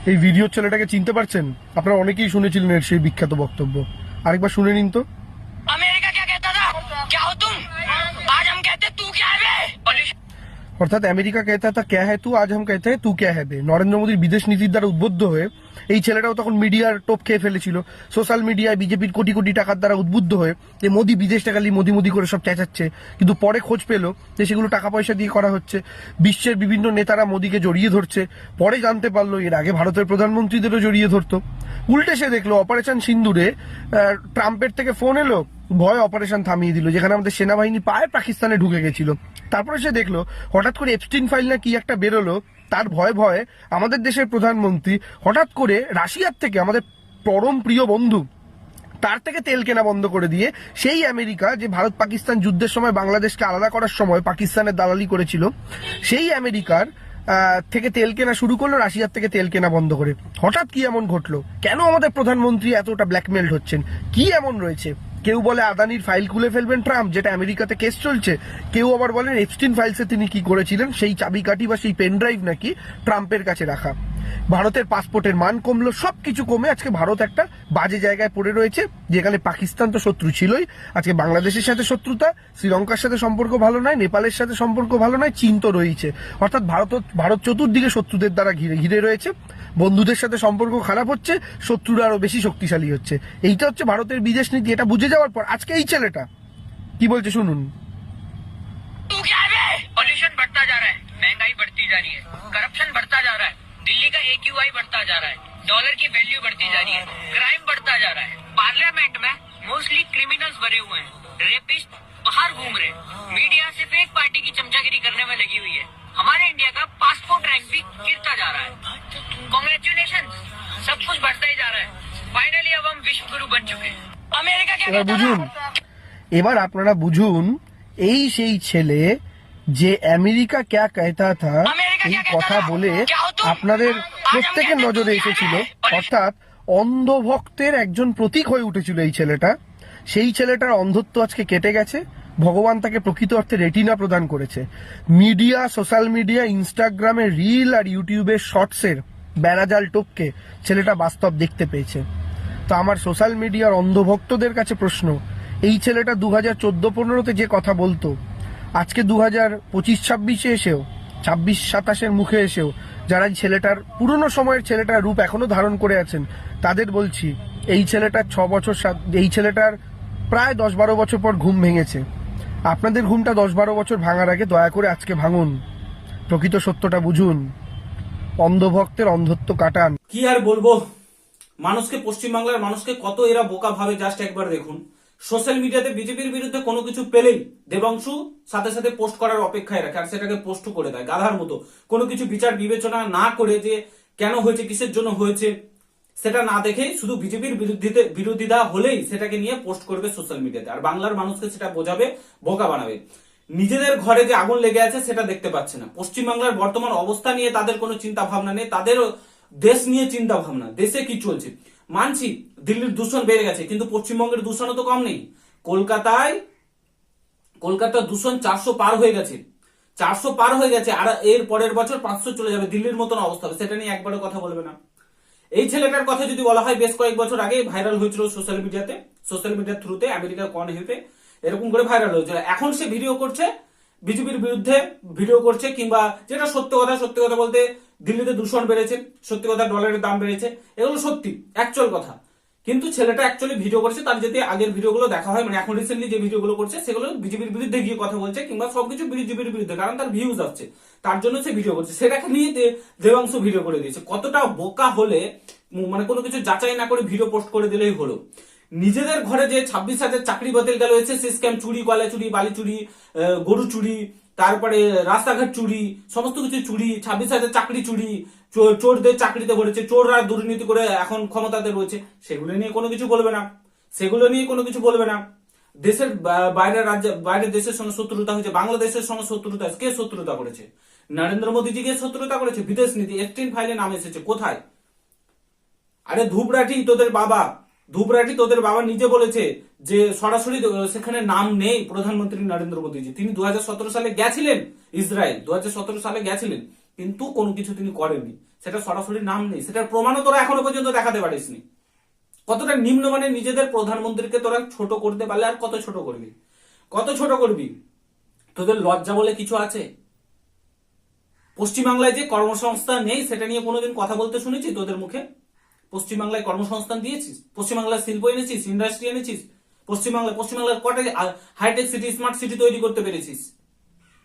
এই ভিডিও ছেলেটাকে চিনতে পারছেন? আপনারা অনেকেই শুনেছিলেন এর সেই বিখ্যাত বক্তব্য। আরেকবার শুনে নিন তো। अमेरिका क्या कहता था? क्या हो तुम? आज हम कहते तू क्या है बे? অর্থাৎ আমেরিকা कहता था क्या है तू, आज हम कहते हैं तू क्या है बे। নরেন্দ্র মোদীর বিদেশ নীতির দ্বারা উদ্বুদ্ধ হয়ে এই ছেলেটাও তখন মিডিয়ার টোপ খেয়ে ফেলেছিল। সোশ্যাল মিডিয়ায় বিজেপির কোটি কোটি টাকার দ্বারা উদ্বুদ্ধ হয়ে যে মোদী বিদেশ টাকালি মোদী মোদী করে সব চেঁচাচ্ছে, কিন্তু পরে খোঁজ পেলো যে সেগুলো টাকা পয়সা দিয়ে করা হচ্ছে। বিশ্বের বিভিন্ন নেতারা মোদীকে জড়িয়ে ধরছে। পরে জানতে পারলো এর আগে ভারতের প্রধানমন্ত্রীদেরও জড়িয়ে ধরতো। উল্টে সে দেখলো অপারেশন সিন্দুরে ট্রাম্পের থেকে ফোন এলো, ভয় অপারেশন থামিয়ে দিল, যেখানে আমাদের সেনাবাহিনী পায়ে পাকিস্তানে ঢুকে গেছিল। তারপরে সে দেখলো হঠাৎ করে এপস্টিন ফাইল না কি একটা বেরোলো, তার ভয়ে ভয়ে আমাদের দেশের প্রধানমন্ত্রী হঠাৎ করে রাশিয়ার থেকে, আমাদের পরম প্রিয় বন্ধু, তার থেকে তেল কেনা বন্ধ করে দিয়ে সেই আমেরিকা যে ভারত পাকিস্তান যুদ্ধের সময় বাংলাদেশকে আলাদা করার সময় পাকিস্তানের দালালি করেছিল, সেই আমেরিকার থেকে তেল কেনা শুরু করলো, রাশিয়ার থেকে তেল কেনা বন্ধ করে। হঠাৎ কি এমন ঘটলো? কেন আমাদের প্রধানমন্ত্রী এতটা ব্ল্যাকমেলড হচ্ছেন? কি এমন রয়েছে? কেউ বলে আদানির ফাইল খুলে ফেলবেন ট্রাম্প, যেটা আমেরিকাতে কেস চলছে। কেউ আবার বলেন এপস্টিন ফাইলসে তিনি কি করেছিলেন সেই চাবিকাঠি বা সেই পেন ড্রাইভ নাকি ট্রাম্পের কাছে রাখা। ভারতের পাসপোর্টের মান কমলো, সবকিছু কমে আজকে ভারত একটা বাজে জায়গায় পড়ে রয়েছে, যেখানে পাকিস্তান তো শত্রু ছিলই, আজকে বাংলাদেশের সাথে শত্রুতা, শ্রীলঙ্কার সাথে সম্পর্ক ভালো নয়, নেপালের সাথে সম্পর্ক ভালো নয়, চীন তো রয়েছে। অর্থাৎ ভারত চতুর্দিকে শত্রুদের দ্বারা ঘিরে রয়েছে। বন্ধুদের সাথে সম্পর্ক খারাপ হচ্ছে, শত্রুরা আরো বেশি শক্তিশালী হচ্ছে। এইটা হচ্ছে ভারতের বিদেশ নীতি। এটা বুঝে যাওয়ার পর আজকে এই ছেলেটা কি বলছে শুনুন। तू क्या है बे? पॉल्यूशन बढ़ता जा रहा है, महंगाई बढ़ती जा रही है, करप्शन बढ़ता जा रहा है, दिल्ली का AQI बढ़ता जा रहा है, डॉलर की वैल्यू बढ़ती जा रही है, क्राइम बढ़ता जा रहा है, पार्लियामेंट में मोस्टली क्रिमिनल्स भरे हुए हैं, रेपिस्ट बाहर घूम रहे हैं, मीडिया सिर्फ एक पार्टी की चमचागिरी करने में लगी हुई है। हमारे इंडिया का पासपोर्ट रैंक भी गिरता जा रहा है। कांग्रेचुलेशन, सब कुछ बढ़ता ही जा रहा है। फाइनली अब हम विश्व गुरु बन चुके हैं। अमेरिका क्या এবার कहता বুঝুন, था? এবার আপনারা বুঝুন, এই সেই ছেলে যে আমেরিকা ক্যা कहता था এই কথা বলে আপনাদের প্রত্যেকের নজরে এসেছিল, অর্থাৎ অন্ধভক্তের একজন প্রতীক হয়ে উঠেছিল এই ছেলেটা। সেই ছেলেটার অন্ধত্ব আজকে কেটে গেছে। ভগবান তাকে প্রকৃত অর্থে রেটিনা প্রদান করেছে। মিডিয়া, সোশ্যাল মিডিয়া, ইনস্টাগ্রামে রিল আর ইউটিউবের শর্টসের বেড়াজাল টপকে ছেলেটা বাস্তব দেখতে পেয়েছে। তো আমার সোশ্যাল মিডিয়ার অন্ধভক্তদের কাছে প্রশ্ন, এই ছেলেটা 2014-15-তে যে কথা বলতো, আজকে 2025-26-এ এসেও, 26-27-এর মুখে এসেও যারা এই ছেলেটার পুরনো সময়ের ছেলেটার রূপ এখনো ধারণ করে আছেন, তাদের বলছি এই ছেলেটার 6 বছর, এই ছেলেটার প্রায় 10-12 বছর পর ঘুম ভেঙেছে। আপনাদের ঘুমটা 10-12 বছর ভাঙার আগে দয়া করে আজকে ভাঙুন, প্রকৃত সত্যটা বুঝুন, অন্ধভক্তের অন্ধত্ব কাটান। কি আর বলবো, মানুষকে, পশ্চিমবাংলার মানুষকে কত এরা বোকা ভাবে জাস্ট একবার দেখুন। সোশ্যাল মিডিয়াতে বিজেপির বিরুদ্ধে কোনো কিছু পেলেই দেবাংশু সাথে সাথে পোস্ট করার অপেক্ষায় রাখে, আর সেটাকে পোস্ট করে দেয় গাধার মতো। কোনো কিছু বিচার বিবেচনা না করে যে কেন হয়েছে, কিসের জন্য হয়েছে, সেটা না দেখে শুধু বিজেপির বিরোধিতা হলেই সেটাকে নিয়ে পোস্ট করবে সোশ্যাল মিডিয়াতে, আর বাংলার মানুষকে সেটা বোঝাবে, বোকা বানাবে। নিজেদের ঘরে যে আগুন লেগে আছে সেটা দেখতে পাচ্ছে না। পশ্চিমবাংলার বর্তমান অবস্থা নিয়ে তাদের কোনো চিন্তা ভাবনা নেই, তাদের দেশ নিয়ে চিন্তা ভাবনা, দেশে কি চলছে। মানছি দিল্লির দূষণ বেড়ে গেছে, কিন্তু পশ্চিমবঙ্গের দূষণও তো কম নেই। কলকাতার দূষণ 400 পার হয়ে গেছে, 400 পার হয়ে গেছে, আর এর পরের বছর 500 চলে যাবে, দিল্লির মতন অবস্থা হবে। সেটা নিয়ে একবারও কথা বলবে না। এই ছেলেটার কথা যদি বলা হয়, বেশ কয়েক বছর আগে ভাইরাল হয়েছিল সোশ্যাল মিডিয়াতে, সোশ্যাল মিডিয়ার থ্রুতে, আমেরিকার কন হেপে এরকম করে ভাইরাল হয়েছিল। এখন সে ভিডিও করছে, বিজেপির বিরুদ্ধে ভিডিও করছে, কিংবা যেটা সত্য কথা বলতে দিল্লিতে দূষণ বেড়েছে, সত্যি কথা ডলারের দাম বেড়েছে, এগুলো সত্যি অ্যাকচুয়াল কথা। কিন্তু ছেলেটা অ্যাকচুয়ালি ভিডিও করছে, তার যদি আগের ভিডিওগুলো দেখা হয়, মানে এখন রিসেন্টলি যে ভিডিওগুলো করছে সেগুলো বিজেপির বিরুদ্ধে গিয়ে কথা বলছে, কিংবা সবকিছু বিজেপির বিরুদ্ধে, কারণ তার ভিউজ আসছে, তার জন্য সে ভিডিও করছে। সেটাকে নিয়ে দেবাংশু ভিডিও করে দিয়েছে। কতটা বোকা হলে, মানে কোনো কিছু যাচাই না করে ভিডিও পোস্ট করে দিলেই হলো। নিজেদের ঘরে যে 26,000 চাকরি বাতিল গেল, এসএসসি স্ক্যাম, চুরি, কয়লা চুরি, বালি চুরি, গরু চুরি, তারপরে রাস্তাঘাট চুরি, সমস্ত কিছু চুরি, 26,000 চাকরি চুরি, চোরদের চাকরিতে ভরেছে, চোররা দুর্নীতি করে এখন ক্ষমতাতে রয়েছে, সেগুলো নিয়ে কোনো কিছু বলবে না। দেশের বাইরের দেশের সঙ্গে শত্রুতা হয়েছে, বাংলাদেশের সঙ্গে শত্রুতা, কে শত্রুতা করেছে? নরেন্দ্র মোদীজিকে শত্রুতা করেছে। বিদেশ নীতি, এফটিন ফাইলে নাম এসেছে, কোথায়? আরে ধূপরাঠি তোদের বাবা নিজে বলেছে যে সরাসরি সেখানে নাম নেই প্রধানমন্ত্রী নরেন্দ্র মোদীজি। তিনি 2017 সালে গেছিলেন ইসরায়েল, 2017 সালে গেছিলেন, কিন্তু কোনো কিছু তিনি করেননি, সেটা সরাসরি নাম নেই, সেটার প্রমাণও তোরা এখনো পর্যন্ত দেখাতে পারিসনি। কতটা নিম্নমানের নিজেদের প্রধানমন্ত্রীকে তোরা ছোট করতে পারলে আর কত ছোট করবি, কত ছোট করবি? তোদের লজ্জা বলে কিছু আছে? পশ্চিমবাংলায় যে কর্মসংস্থান নেই সেটা নিয়ে কোনোদিন কথা বলতে শুনেছি তোদের মুখে? পশ্চিমবাংলায় কর্মসংস্থান দিয়েছিস? পশ্চিমবাংলায় শিল্প এনেছিস, ইন্ডাস্ট্রি এনেছিস? পশ্চিমবাংলার কটা হাইটেক সিটি, স্মার্ট সিটি তৈরি করতে পেরেছিস?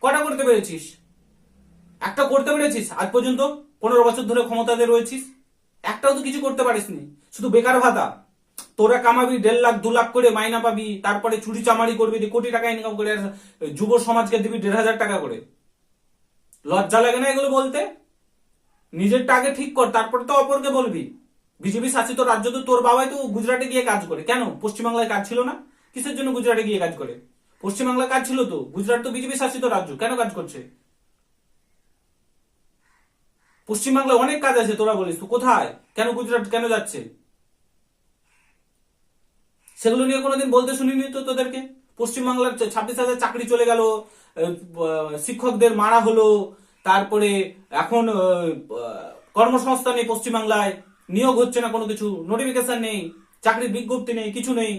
কটা করতে পেরেছিস? একটা করতে পেরেছিস আজ পর্যন্ত? 15 বছর ধরে ক্ষমতাতে রয়েছিস, একটাও তো কিছু করতে পারিসনি। শুধু বেকার ভাতা তোরা কামাবি 1.5 লাখ 2 লাখ করে মাইনা পাবি, তারপরে চুরি চামারি করবি, কোটি টাকা ইনকাম করে, আর যুব সমাজকে দিবি 1,500 টাকা করে। লজ্জা লাগে না এগুলো বলতে? নিজেরটা আগে ঠিক কর, তারপরে তো অপরকে বলবি। বিজেপি শাসিত রাজ্য তো, তোর বাবাই তো গুজরাটে গিয়ে কাজ করে, কেন পশ্চিমবাংলায় কাজ ছিল না? কিসের জন্য গুজরাটে গিয়ে কাজ করে? পশ্চিমবাংলায় কাজ ছিল তো, গুজরাট তো বিজেপি শাসিত রাজ্য, কেন কাজ করছে? পশ্চিমবাংলায় অনেক কাজ আছে, তোরা বলিস তো কোথায়, কেন গুজরাট কেন যাচ্ছে? সেগুলো নিয়ে কোনোদিন বলতে শুনিনি তো তোদেরকে। পশ্চিমবাংলার 26,000 চাকরি চলে গেল, শিক্ষকদের মারা হলো, তারপরে এখন কর্মসংস্থান নেই পশ্চিমবাংলায়, নিয়োগ হচ্ছে না, কোনো কিছু নোটিফিকেশন নেই, চাকরির বিজ্ঞপ্তি নেই, কিছু নেই,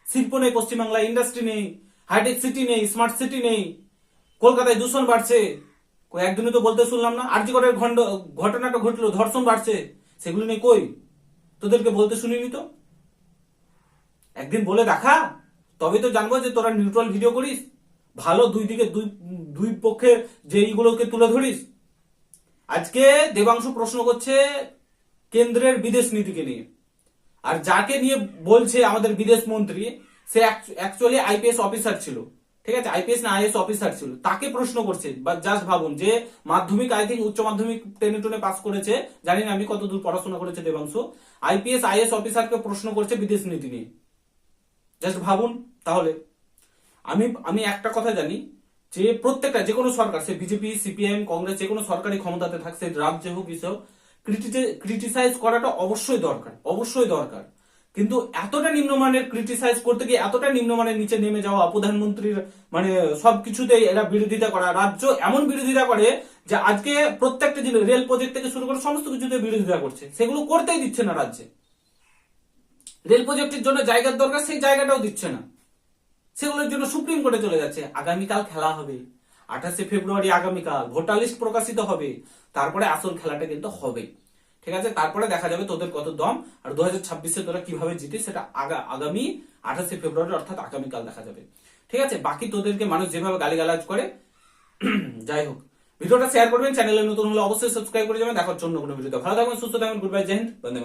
শিল্প নেই পশ্চিমবাংলায়, ইন্ডাস্ট্রি নেই, হাইটেক সিটি নেই, স্মার্ট সিটি নেই, কলকাতায় দূষণ বাড়ছে, একদিনে তো বলতে শুনলাম না, আরজিকরের ঘটনাটা ঘটলো, ধর্ষণ বাড়ছে, সেগুলো নেই, কই তোদেরকে বলতে শুনিনি তো। একদিন বলে দেখা, তবে তো জানবো যে তোরা নিউট্রাল ভিডিও করিস, ভালো দুই দিকে দুই পক্ষের যে এইগুলোকে তুলে ধরিস। আজকে দেবাংশু প্রশ্ন করছে কেন্দ্রের বিদেশ নীতিকে নিয়ে, আর যাকে নিয়ে বলছে আমাদের বিদেশ মন্ত্রী, সে অ্যাকচুয়ালি আইপিএস অফিসার ছিল, ঠিক আছে, আইপিএস না আইএস অফিসার ছিল, তাকে প্রশ্ন করছে। বা জাস্ট ভাবুন, যে মাধ্যমিক, আই থিঙ্ক উচ্চ মাধ্যমিক টেনে পাস করেছে, জানি না আমি কতদূর পড়াশোনা করেছে দেবাংশু, আইপিএস আইএস অফিসারকে প্রশ্ন করছে বিদেশ নীতি নিয়ে। জাস্ট ভাবুন তাহলে। আমি একটা কথা জানি, যে প্রত্যেকটা যে কোনো সরকার, সে বিজেপি, সিপিএম, কংগ্রেস, যে কোনো সরকারি ক্ষমতাতে থাকছে, রাজ্যে হোক কিছু, ক্রিটিসাইজ করাটা অবশ্যই দরকার, অবশ্যই দরকার। কিন্তু এতটা নিম্নমানের ক্রিটিসাইজ করতে গিয়ে এতটা নিম্নমানের নিচে নেমে যাওয়া, প্রধানমন্ত্রীর মানে সবকিছুতেই এরা বিরোধিতা করা, রাজ্য এমন বিরোধিতা করে যে আজকে প্রত্যেকটা জিনিস, রেল প্রজেক্ট থেকে শুরু করে সমস্ত কিছুতে বিরোধিতা করছে, সেগুলো করতেই দিচ্ছে না রাজ্যে। রেল প্রজেক্টের জন্য জায়গার দরকার, সেই জায়গাটাও দিচ্ছে না, সেগুলোর জন্য সুপ্রিম কোর্টে চলে যাচ্ছে। আগামীকাল খেলা হবে, 28শে ফেব্রুয়ারি আগামীকাল ভোটার লিস্ট প্রকাশিত হবে, তারপরে আসল খেলাটা কিন্তু হবে, ঠিক আছে, তারপরে দেখা যাবে তোদের কত দম, আর 2026-এ তোরা কিভাবে জিতিস সেটা আগামী 28শে ফেব্রুয়ারি অর্থাৎ আগামীকাল দেখা যাবে, ঠিক আছে। বাকি তোদেরকে মানুষ যেভাবে গালিগালাজ করে, যাই হোক, ভিডিওটা শেয়ার করবেন, চ্যানেলে নতুন হলে অবশ্যই সাবস্ক্রাইব করে যাবেন। দেখার জন্য কোনো ভিডিওতে, ভালো থাকবেন, সুস্থ থাকবেন, গুড বাই, জয় হিন্দ, বন্দে মাতরম।